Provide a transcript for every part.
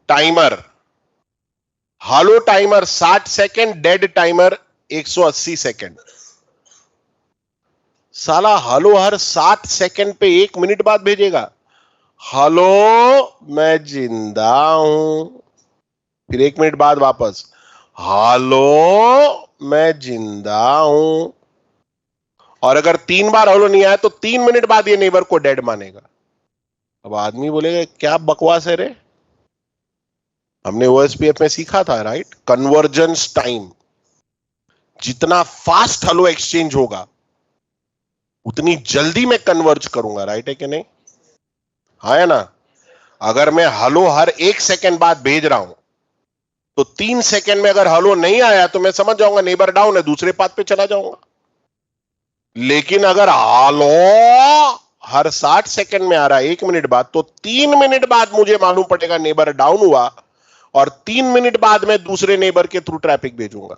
Timer, halo timer 60 second, dead timer 180 second. साला halo हर 7 second पे 1 minute बाद भेजेगा, हालो मैं जिंदा हूं, फिर 1 मिनट बाद वापस, हालो मैं जिंदा हूं। और अगर 3 बार हालो नहीं आया तो 3 मिनट बाद ये नेबर को डेड मानेगा। अब आदमी बोलेगा क्या बकवास है रे, हमने ओएसपीएफ में सीखा था राइट, कन्वर्जेंस टाइम। जितना फास्ट हेलो एक्सचेंज होगा उतनी जल्दी मैं कन्वर्ज करूंगा, राइट है कि नहीं? हाँ है ना? अगर मैं हेलो हर 1 सेकंड बाद भेज रहा हूं तो 3 सेकंड में अगर हेलो नहीं आया तो मैं समझ जाऊंगा नेबर डाउन है, दूसरे पाथ पे चला जाऊंगा। लेकिन अगर हेलो हर 60 सेकंड में आ रहा है 1 मिनट बाद, तो 3 मिनट बाद मुझे मालूम पड़ेगा नेबर डाउन हुआ, और 3 मिनट बाद मैं दूसरे नेबर के थ्रू ट्रैफिक भेजूंगा।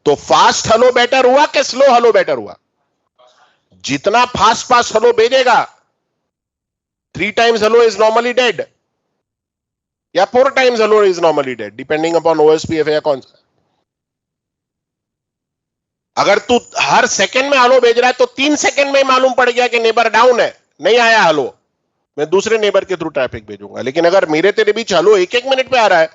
तो फास्ट हेलो बेटर हुआ कि स्लो हेलो बेटर हुआ? जितना फास्ट फास्ट हेलो भेजेगा, 3 times hello is normally dead या 4 times hello is normally dead, depending upon OSPF या कौन सा। अगर तू हर सेकंड में हेलो भेज रहा है तो 3 सेकंड में ही मालूम पड़ गया कि नेबर डाउन है, नहीं आया हेलो, मैं दूसरे नेबर के थ्रू ट्रैफिक भेजूंगा। लेकिन अगर मेरे तेरे बीच हेलो 1-1 मिनट पे आ रहा है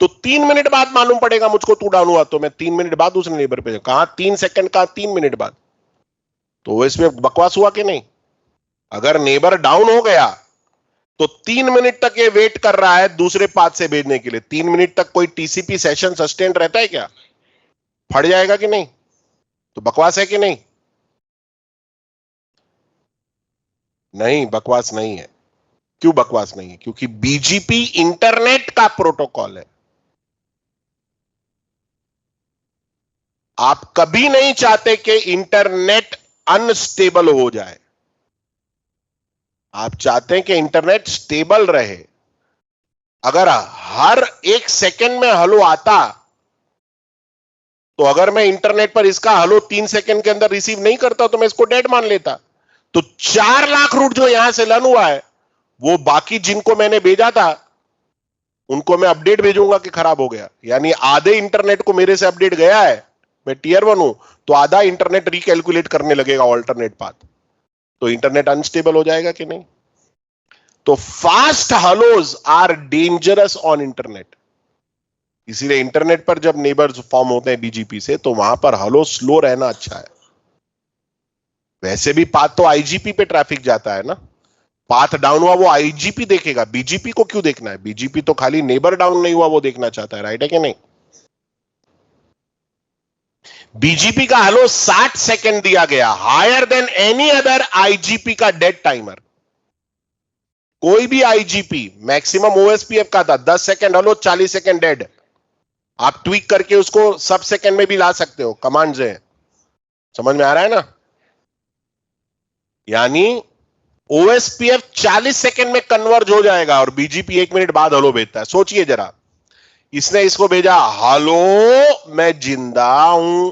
तो 3 मिनट बाद मालूम पड़ेगा मुझको तू डाउन हुआ, तो मैं 3 मिनट बाद दूसरे नेबर पे, कहां 3 सेकंड, कहां 3 मिनट बाद। तो इसमें बकवास हुआ कि नहीं? अगर नेबर डाउन हो गया तो 3 मिनट तक ये वेट कर रहा है दूसरे पाथ से भेजने के लिए। 3 मिनट तक कोई टीसीपी सेशन सस्टेन रहता है क्या? फट जाएगा कि नहीं? तो बकवास है कि नहीं? नहीं, बकवास नहीं है। क्यों बकवास नहीं है? क्योंकि बीजीपी इंटरनेट का प्रोटोकॉल है। आप कभी नहीं चाहते कि इंटरनेट अनस्टेबल हो जाए, आप चाहते हैं कि इंटरनेट स्टेबल रहे। अगर हर 1 सेकंड में हेलो आता तो अगर मैं इंटरनेट पर इसका हेलो 3 सेकंड के अंदर रिसीव नहीं करता तो मैं इसको डेड मान लेता। तो 4 लाख रूट जो यहां से लर्न हुआ है, वो बाकी जिनको मैंने भेजा था उनको मैं अपडेट भेजूंगा कि खराब हो गया। यानी आधे इंटरनेट को मेरे से अपडेट गया है, मैं टियर 1 हूं, तो आधा इंटरनेट रिकैलकुलेट करने लगेगा ऑल्टरनेट पाथ, तो इंटरनेट अनस्टेबल हो जाएगा कि नहीं? तो fast hellos are dangerous on internet. इसीलिए इंटरनेट पर जब नेबर्स फॉर्म होते हैं बीजीपी से, तो वहां पर हेलो स्लो रहना अच्छा है। वैसे भी पाथ तो आईजीपी पे ट्रैफिक जाता है ना, पाथ डाउन हुआ वो आईजीपी देखेगा, बीजीपी को क्यों देखना है? बीजीपी तो खाली नेबर डाउन नहीं हुआ वो देखना चाहता है, राइट है कि नहीं? बीजीपी का हेलो 60 सेकंड दिया गया, higher than any other IGP का डेड टाइमर। कोई भी आईजीपी मैक्सिमम ओएसपीएफ का था 10 सेकंड हेलो, 40 सेकंड डेड। आप ट्वीक करके उसको सब सेकंड में भी ला सकते हो, कमांड्स हैं। समझ में आ रहा है ना? यानी ओएसपीएफ 40 सेकंड में कन्वर्ज हो जाएगा और बीजीपी 1 मिनट बाद हेलो भेजता है। सोचिए जरा, इसने इसको भेजा हेलो मैं जिंदा हूं,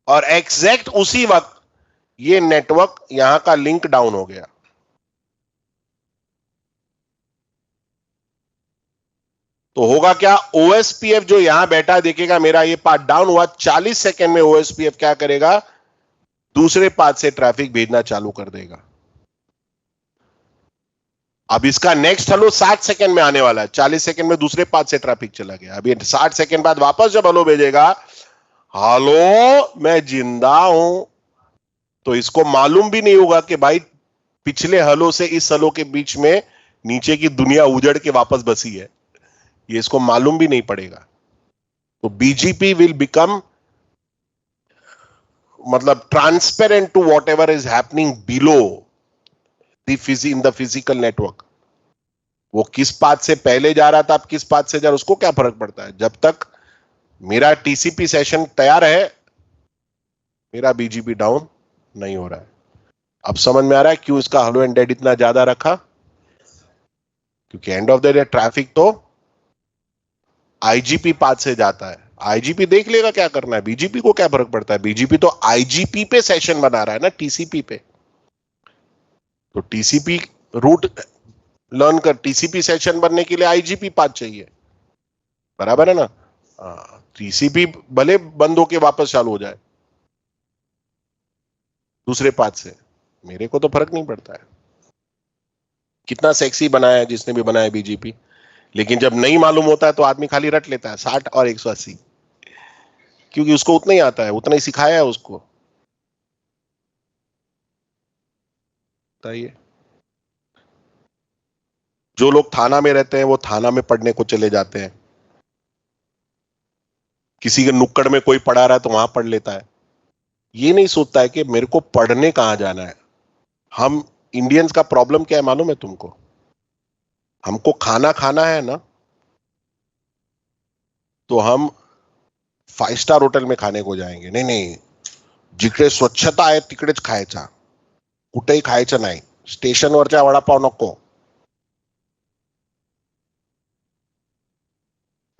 और एग्जैक्ट उसी वक्त ये नेटवर्क यहां का लिंक डाउन हो गया। तो होगा क्या? ओएसपीएफ जो यहां बैठा है देखेगा मेरा ये पाथ डाउन हुआ, 40 सेकंड में ओएसपीएफ क्या करेगा? दूसरे पाथ से ट्रैफिक भेजना चालू कर देगा। अब इसका नेक्स्ट हेलो 60 सेकंड में आने वाला है, 40 सेकंड में दूसरे पाथ से ट्रैफिक चला गया। अभी 60 सेकंड बाद वापस जब हेलो भेजेगा, हेलो मैं जिंदा हूं, तो इसको मालूम भी नहीं होगा कि भाई पिछले हेलो से इस हेलो के बीच में नीचे की दुनिया उजड़ के वापस बसी है, ये इसको मालूम भी नहीं पड़ेगा। तो बीजीपी विल बिकम मतलब transparent to whatever is happening below in the physical network. वो किस पाथ से पहले जा रहा था, अब किस पाथ से जा रहा, उसको क्या फर्क पड़ता है? जब तक मेरा टीसीपी सेशन तैयार है, मेरा बीजीपी डाउन नहीं हो रहा है। अब समझ में आ रहा है क्यों इसका हेलो एंड डेड इतना ज्यादा रखा? क्योंकि end of the day traffic तो आईजीपी पाथ से जाता है। आईजीपी देख लेगा क्या करना है, बीजीपी को क्या फर्क पड़ता है? बीजीपी तो आईजीपी पे सेशन बना रहा है ना, टीसीपी पे। तो टीसीपी रूट लर्न कर, टीसीपी सेशन बनने के लिए आईजीपी पाथ चाहिए, बराबर है ना? टीसीपी भले बंद होके वापस चालू हो जाए दूसरे पाथ से, मेरे को तो फर्क नहीं पड़ता है। कितना सेक्सी बनाया है जिसने भी बनाया बीजेपी, लेकिन जब नहीं मालूम होता है तो आदमी खाली रट लेता है 60 और 180, क्योंकि उसको उतना ही आता है, उतना ही सिखाया है उसको। बताइए, जो लोग थाना में रहते हैं वो थाना में पढ़ने को चले जाते हैं, किसी के नुक्कड़ में कोई पढ़ा रहा है तो वहां पढ़ लेता है, ये नहीं सोचता है कि मेरे को पढ़ने कहां जाना है। हम इंडियंस का प्रॉब्लम क्या है मालूम है तुमको? हमको खाना खाना है ना, तो हम 5 स्टार होटल में खाने को जाएंगे। नहीं नहीं, जिकडे स्वच्छता आहे तिकडेच खायचा, कुठेही खायचं नाही, स्टेशनवरच्या वडापाव नको,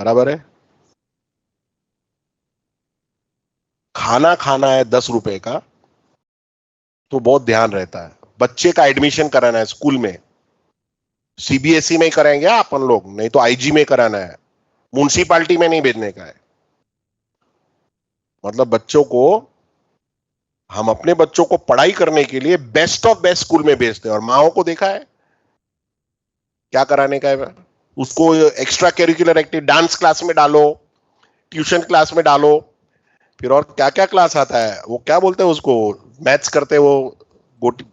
बराबर है? खाना खाना है 10 रुपए का तो बहुत ध्यान रहता है। बच्चे का एडमिशन कराना है स्कूल में, सीबीएसई में ही कराएंगे अपन लोग, नहीं तो आईजी में कराना है, म्यूनसिपालिटी में नहीं भेजने का है। मतलब बच्चों को, हम अपने बच्चों को पढ़ाई करने के लिए बेस्ट ऑफ बेस्ट स्कूल में भेजते हैं, और माओ को देखा है क्या कराने का है उसको? Extra curricular active, dance class में डालो, ट्यूशन क्लास में डालो, फिर और क्या क्या क्लास आता है, वो क्या बोलते हैं उसको, मैथ्स करते हैं वो,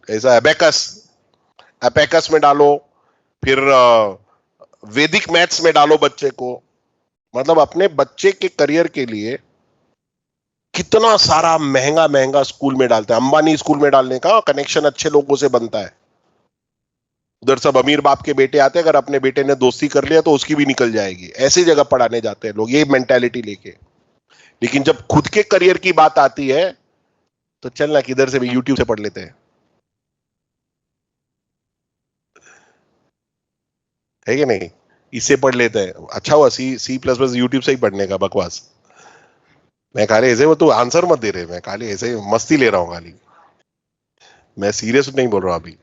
ऐसा एबेकस, एपेकस में डालो, फिर वैदिक मैथ्स में डालो बच्चे को। मतलब अपने बच्चे के करियर के लिए कितना सारा महंगा महंगा स्कूल में डालते हैं। अंबानी स्कूल में डालने का कनेक्शन अच्छे लोगों से बनता है, उधर सब अमीर बाप के बेटे आते हैं, अगर अपने बेटे ने दोस्ती कर लिया तो उसकी भी निकल जाएगी, ऐसी जगह पढ़ाने जाते हैं लोग ये मेंटेलिटी लेके। लेकिन जब खुद के करियर की बात आती है तो चलना किधर से भी यूट्यूब से पढ़ लेते हैं, है कि नहीं? इससे पढ़ लेते हैं, अच्छा हुआ सी प्लस प्लस यूट्यूब से ही पढ़ने का बकवास। मैं खाली ऐसे, वो तो आंसर मत दे रहे, मैं खाली ऐसे मस्ती ले रहा हूं खाली, मैं सीरियस नहीं बोल रहा अभी।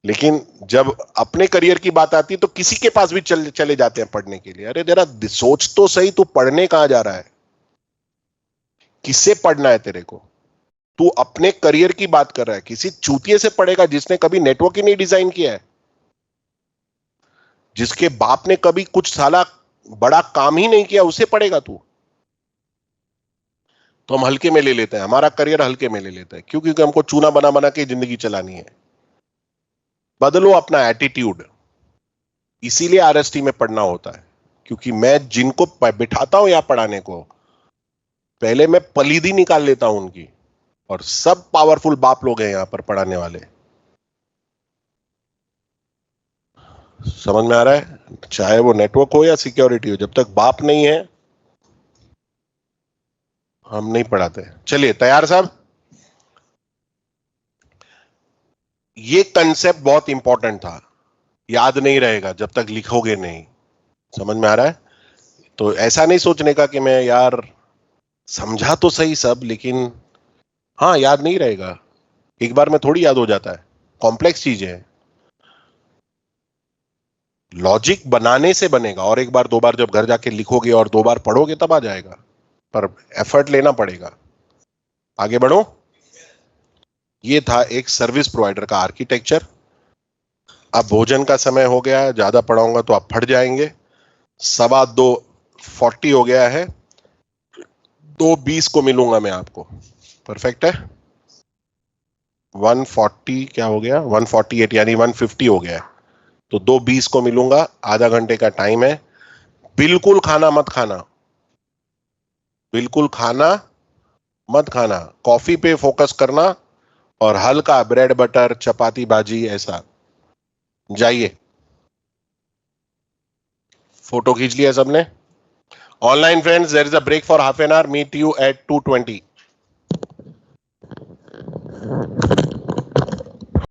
लेकिन जब अपने करियर की बात आती है तो किसी के पास भी चले जाते हैं पढ़ने के लिए। अरे जरा सोच तो सही, तू पढ़ने कहां जा रहा है, किससे पढ़ना है तेरे को? तू अपने करियर की बात कर रहा है, किसी चूतिए से पढ़ेगा जिसने कभी नेटवर्क ही नहीं डिजाइन किया है, जिसके बाप ने कभी कुछ साला बड़ा काम ही नहीं किया, उसे पढ़ेगा तू? तो हम हल्के में ले लेते हैं, हमारा करियर हल्के में ले लेते हैं, क्यों? क्योंकि हमको चूना बना बना के जिंदगी चलानी है। बदलो अपना एटीट्यूड, इसीलिए आरएसटी में पढ़ना होता है, क्योंकि मैं जिनको बिठाता हूं यहां पढ़ाने को, पहले मैं पलीदी निकाल लेता हूं उनकी, और सब पावरफुल बाप लोग हैं यहां पर पढ़ाने वाले। समझ में आ रहा है? चाहे वो नेटवर्क हो या सिक्योरिटी हो, जब तक बाप नहीं है हम नहीं पढ़ाते। चलिए तैयार साहब? ये कंसेप्ट बहुत इंपॉर्टेंट था, याद नहीं रहेगा जब तक लिखोगे नहीं। समझ में आ रहा है? तो ऐसा नहीं सोचने का कि मैं यार समझा तो सही सब, लेकिन हाँ याद नहीं रहेगा, एक बार में थोड़ी याद हो जाता है, कॉम्प्लेक्स चीजें हैं। लॉजिक बनाने से बनेगा, और एक बार दो बार जब घर जाके लिखोगे और दो बार पढ़ोगे तब आ जाएगा, पर एफर्ट लेना पड़ेगा। आगे बढ़ो। ये था एक सर्विस प्रोवाइडर का आर्किटेक्चर। अब भोजन का समय हो गया है, ज्यादा पढ़ाऊंगा तो आप फट जाएंगे। 2:40 हो गया है, 2:20 को मिलूंगा मैं आपको। परफेक्ट है? 140 क्या हो गया, 148 यानी 150 हो गया है, तो 2:20 को मिलूंगा, आधा घंटे का टाइम है। बिल्कुल खाना मत खाना, बिल्कुल खाना मत खाना, कॉफी पे फोकस करना, और हल्का ब्रेड बटर चपाती भाजी ऐसा। जाइए, फोटो खींच लिया सबने? Online friends, there is a break for half an hour, meet you at 2:20।